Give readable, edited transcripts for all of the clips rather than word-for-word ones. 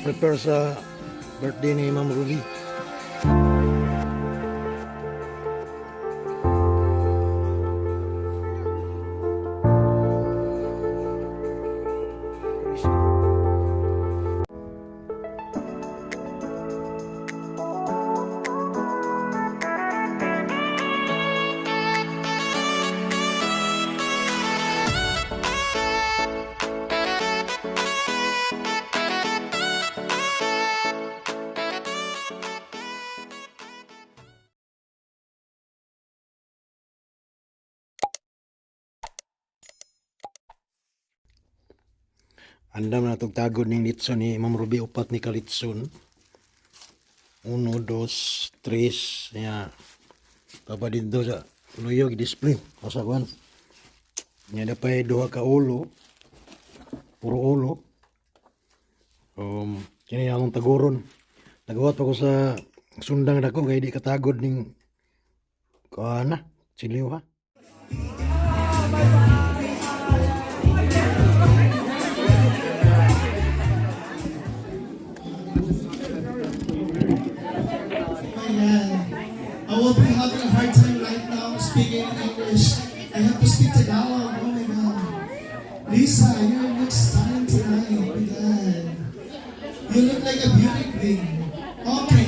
prepare sa birthday ni Mam Ruby. Andam na itong tagod ng litson ni Mam Ruby, upat ni kalitson. 1, 2, 3. Yan. Papa dito sa luyog display. Kasakuan. Yan na pa 2 ka ulo. Puro ulo. Kini akong taguron. Nagawat ako sa sundang dako kaya di katagod ng kuana. Siliw ha. I will be having a hard time right now speaking in English. I have to speak Tagalog. Oh my God. Lisa, you look stunning tonight. Oh my God. You look like a beauty queen. Okay.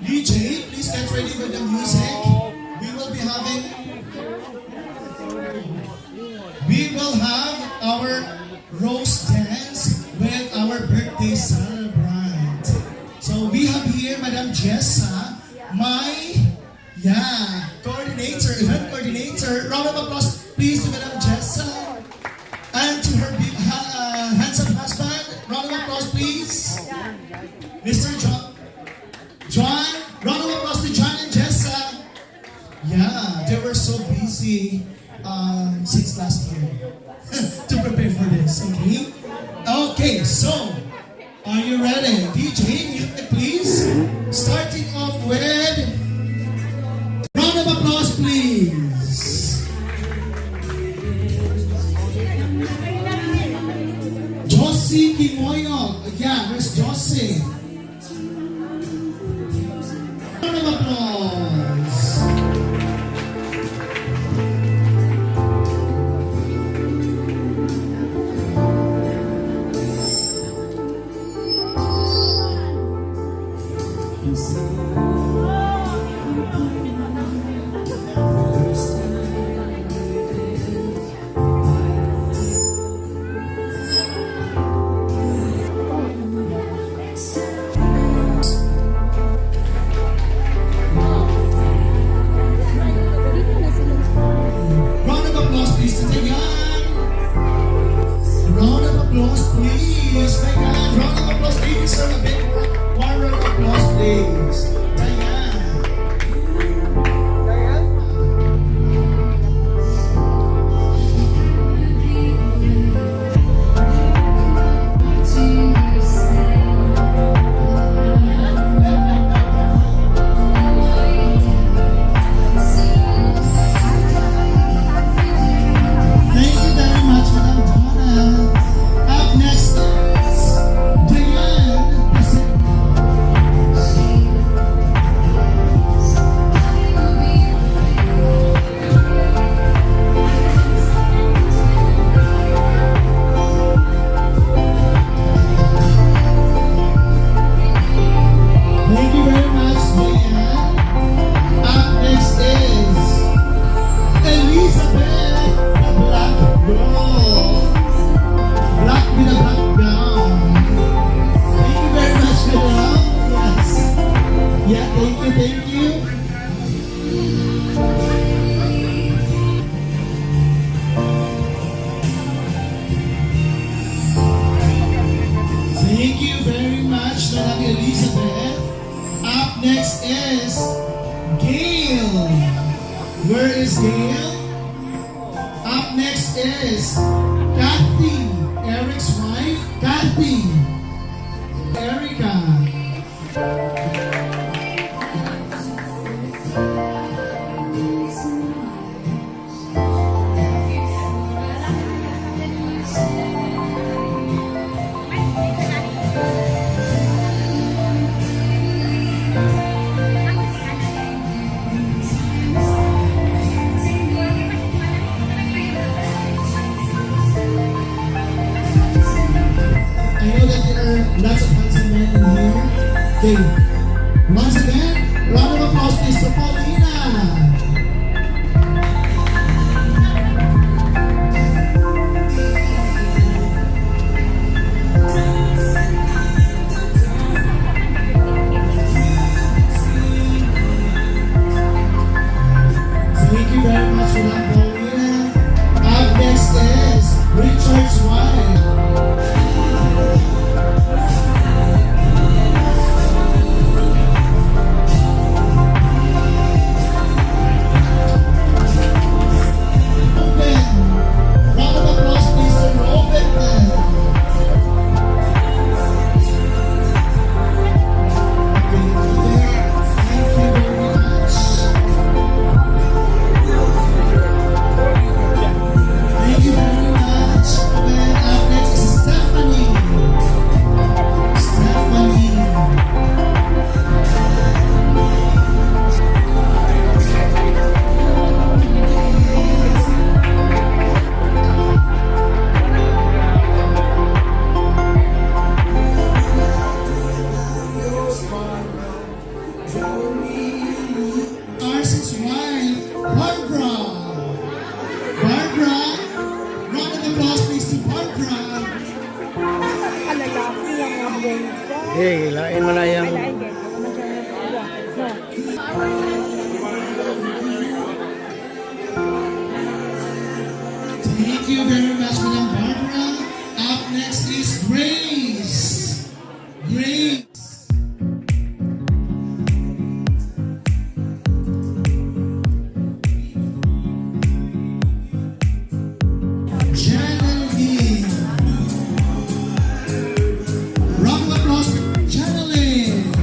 DJ, please get ready with the music. We will have our roast dance with our birthday celebrant. So we have here Madam Jessa, my coordinator, event coordinator. Round of applause please to Madam Jessa and to her handsome husband. Round of applause please. Mr. John, round of applause to John and Jessa. Yeah, they were so busy since last year to prepare for this, okay? Okay, so are you ready? DJ, music please. Starting off with round of applause please. Josie Kimoyo. Yeah, where's Josie? Round of applause. Where is Gail? Up next is Kathy, Eric's wife. Kathy, Erica. Paulina. Thank you very much for that, Paulina. Up next is Richard's wife. Robin. Round of applause, please, to Robin. Thank you very much. Thank you very much. And up next is Stephanie. Stephanie. Carson's wife, Barbara. Barbara. Round of applause, please, to Barbara. Kalalaki ang mga buwan. Eh, lain man na yung Laing din. Ako man siya no. Thank you very much, Madam Barbara. Up next is Grace. Grace. Janeline. Round of applause for Janeline.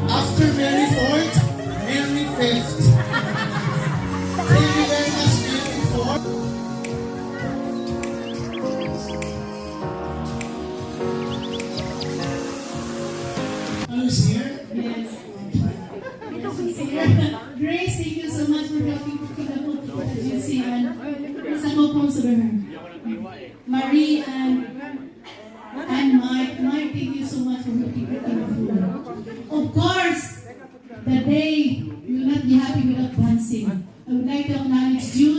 After Mary 4th, Mary 5th. Thank you very much, Mary 4th. Who's here? Yes. Grace, thank you so much for helping to the book as you see and sa po sa Marie and Mike, thank you so much for helping the food. Of course, the day we will not be happy without dancing. I would like to acknowledge June